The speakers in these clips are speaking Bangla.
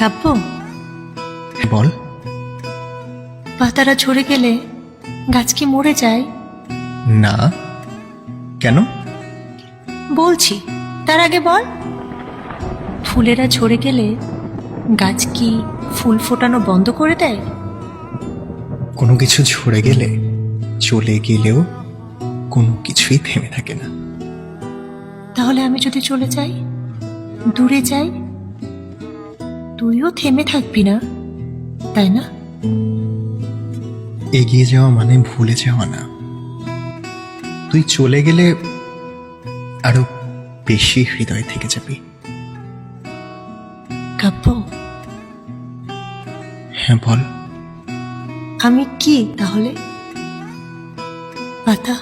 কাব্য, বল। পাতারা ঝরে গেলে গাছ কি মরে যায়? না, কেন? বলছি, তার আগে বল। ফুলেরা ঝরে গেলে গাছ কি ফুল ফোটানো বন্ধ করে দেয়? কোনো কিছু ঝরে গেলে, চলে গেলেও কোনো কিছুই থেমে থাকে না। তাহলে আমি যদি চলে যাই, দূরে যাই, তুইও থেমে থাকবি না, তাই না? এগিয়ে যাওয়া মানে ভুলে যাওয়া না। তুই চলে গেলে আরো বেশি হৃদয় থেকে যাবি। কাব্য, হ্যাঁ বল। আমি কি তাহলে? পাতা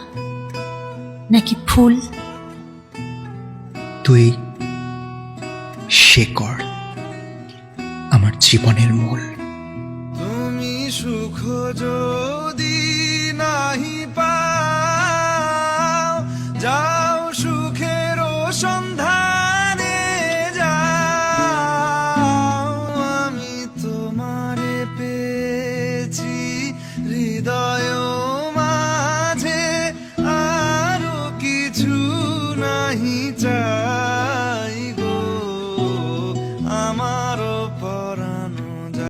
নাকি ফুল? তুই শেকড়, আমার জীবনের মূল। তুমি সুখ যদি নাহি পাও, যাও সুখের সন্ধানে যাও। আমি তোমারে পেয়েছি হৃদয় মাঝে, আরো কিছু নাহি চাই।